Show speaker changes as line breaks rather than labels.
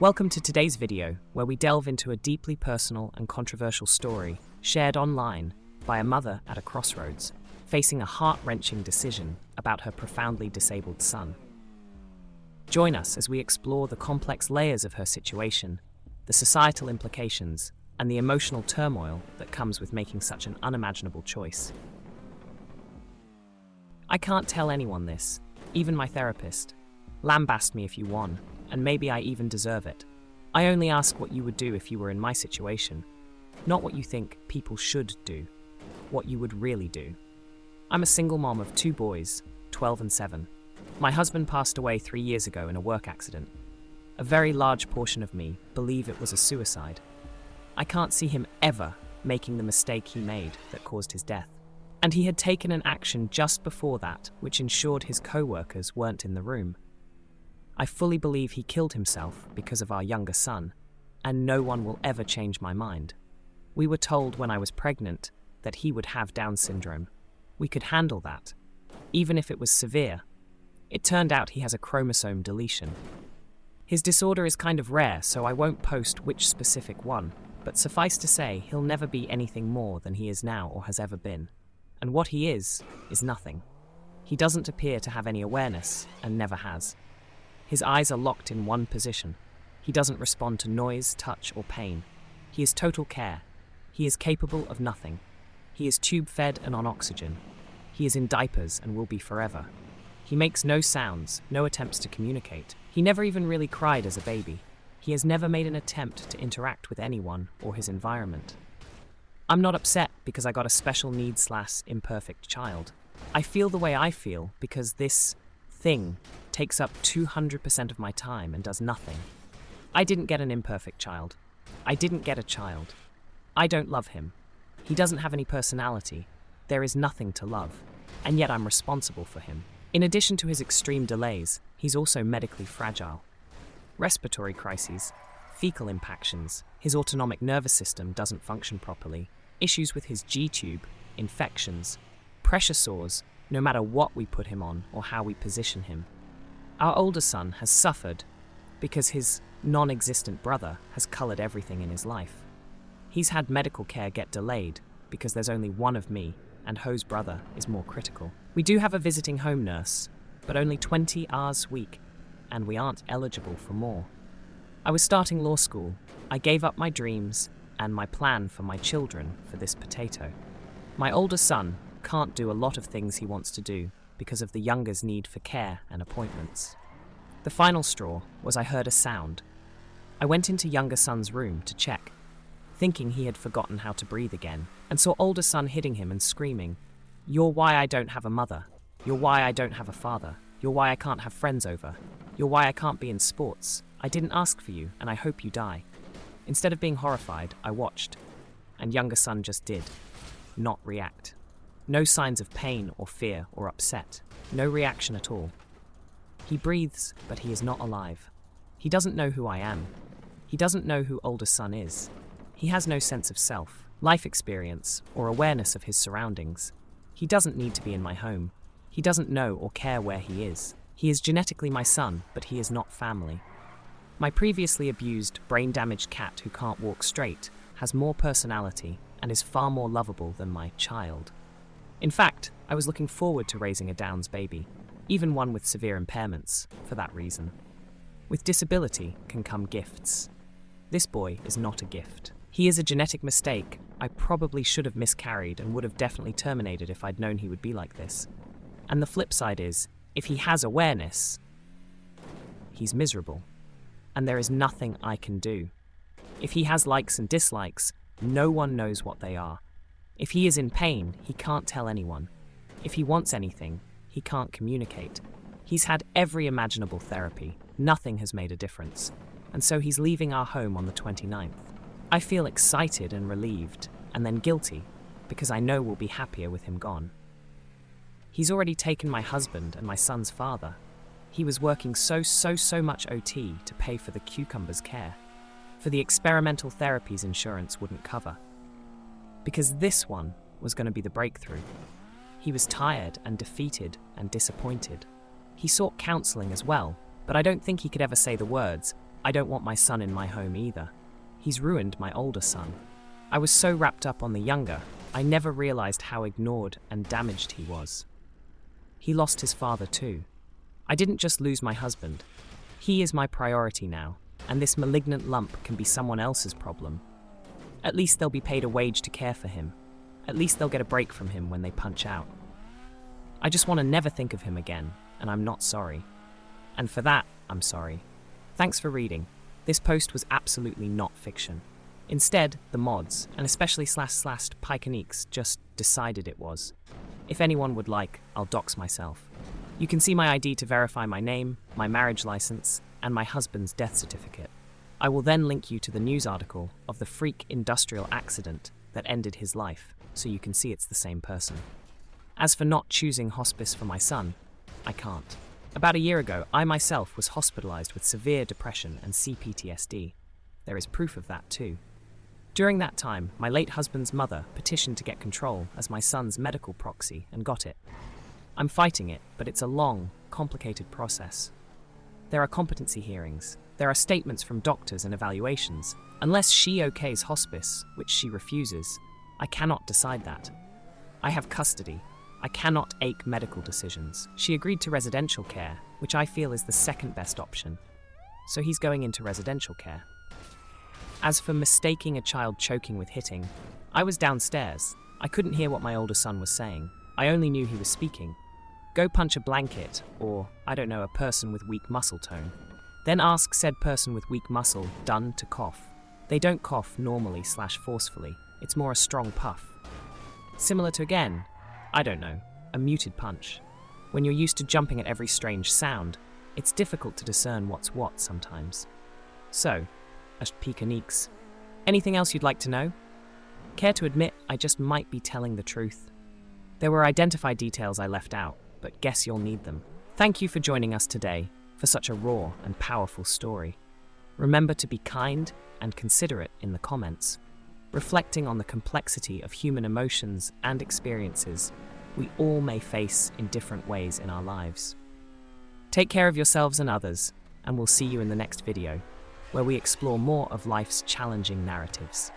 Welcome to today's video, where we delve into a deeply personal and controversial story shared online by a mother at a crossroads, facing a heart-wrenching decision about her profoundly disabled son. Join us as we explore the complex layers of her situation, the societal implications, and the emotional turmoil that comes with making such an unimaginable choice. I can't tell anyone this, even my therapist. Lambast me if you won, and maybe I even deserve it. I only ask what you would do if you were in my situation, not what you think people should do, what you would really do. I'm a single mom of 2 boys, 12 and 7. My husband passed away 3 years ago in a work accident. A very large portion of me believe it was a suicide. I can't see him ever making the mistake he made that caused his death. And he had taken an action just before that which ensured his co-workers weren't in the room. I fully believe he killed himself because of our younger son, and no one will ever change my mind. We were told when I was pregnant that he would have Down syndrome. We could handle that, even if it was severe. It turned out he has a chromosome deletion. His disorder is kind of rare, so I won't post which specific one, but suffice to say, he'll never be anything more than he is now or has ever been. And what he is nothing. He doesn't appear to have any awareness, and never has. His eyes are locked in one position. He doesn't respond to noise, touch, or pain. He is total care. He is capable of nothing. He is tube-fed and on oxygen. He is in diapers and will be forever. He makes no sounds, no attempts to communicate. He never even really cried as a baby. He has never made an attempt to interact with anyone or his environment. I'm not upset because I got a special needs/imperfect child. I feel the way I feel because this thing takes up 200% of my time and does nothing. I didn't get an imperfect child. I didn't get a child. I don't love him. He doesn't have any personality. There is nothing to love. And yet I'm responsible for him. In addition to his extreme delays, he's also medically fragile. Respiratory crises, fecal impactions, his autonomic nervous system doesn't function properly, issues with his G-tube, infections, pressure sores, no matter what we put him on or how we position him. Our older son has suffered because his non-existent brother has colored everything in his life. He's had medical care get delayed because there's only one of me and Ho's brother is more critical. We do have a visiting home nurse, but only 20 hours a week, and we aren't eligible for more. I was starting law school. I gave up my dreams and my plan for my children for this potato. My older son can't do a lot of things he wants to do because of the younger's need for care and appointments. The final straw was I heard a sound. I went into younger son's room to check, thinking he had forgotten how to breathe again, and saw older son hitting him and screaming, "You're why I don't have a mother. You're why I don't have a father. You're why I can't have friends over. You're why I can't be in sports. I didn't ask for you, and I hope you die." Instead of being horrified, I watched, and younger son just did not react. No signs of pain or fear or upset. No reaction at all. He breathes, but he is not alive. He doesn't know who I am. He doesn't know who older son is. He has no sense of self, life experience, or awareness of his surroundings. He doesn't need to be in my home. He doesn't know or care where he is. He is genetically my son, but he is not family. My previously abused, brain-damaged cat who can't walk straight has more personality and is far more lovable than my child. In fact, I was looking forward to raising a Downs baby, even one with severe impairments, for that reason. With disability can come gifts. This boy is not a gift. He is a genetic mistake. I probably should have miscarried and would have definitely terminated if I'd known he would be like this. And the flip side is, if he has awareness, he's miserable. And there is nothing I can do. If he has likes and dislikes, no one knows what they are. If he is in pain, he can't tell anyone. If he wants anything, he can't communicate. He's had every imaginable therapy. Nothing has made a difference. And so he's leaving our home on the 29th. I feel excited and relieved, and then guilty, because I know we'll be happier with him gone. He's already taken my husband and my son's father. He was working so much OT to pay for the cucumber's care, for the experimental therapies insurance wouldn't cover. Because this one was going to be the breakthrough. He was tired and defeated and disappointed. He sought counseling as well, but I don't think he could ever say the words, I don't want my son in my home either. He's ruined my older son. I was so wrapped up on the younger, I never realized how ignored and damaged he was. He lost his father too. I didn't just lose my husband. He is my priority now, and this malignant lump can be someone else's problem. At least they'll be paid a wage to care for him. At least they'll get a break from him when they punch out. I just want to never think of him again, and I'm not sorry. And for that, I'm sorry. Thanks for reading. This post was absolutely not fiction. Instead, the mods, and especially //PikeNeeks, just decided it was. If anyone would like, I'll dox myself. You can see my ID to verify my name, my marriage license, and my husband's death certificate. I will then link you to the news article of the freak industrial accident that ended his life, so you can see it's the same person. As for not choosing hospice for my son, I can't. About a year ago, I myself was hospitalized with severe depression and CPTSD. There is proof of that too. During that time, my late husband's mother petitioned to get control as my son's medical proxy and got it. I'm fighting it, but it's a long, complicated process. There are competency hearings. There are statements from doctors and evaluations. Unless she okays hospice, which she refuses, I cannot decide that. I have custody. I cannot ache medical decisions. She agreed to residential care, which I feel is the second best option. So he's going into residential care. As for mistaking a child choking with hitting, I was downstairs. I couldn't hear what my older son was saying. I only knew he was speaking. Go punch a blanket, or, I don't know, a person with weak muscle tone. Then ask said person with weak muscle done to cough. They don't cough normally/forcefully. It's more a strong puff. Similar to, again, I don't know, a muted punch. When you're used to jumping at every strange sound, it's difficult to discern what's what sometimes. So, PikeNeeks, anything else you'd like to know? Care to admit I just might be telling the truth? There were identified details I left out, but guess you'll need them. Thank you for joining us today for such a raw and powerful story. Remember to be kind and considerate in the comments, reflecting on the complexity of human emotions and experiences we all may face in different ways in our lives. Take care of yourselves and others, and we'll see you in the next video, where we explore more of life's challenging narratives.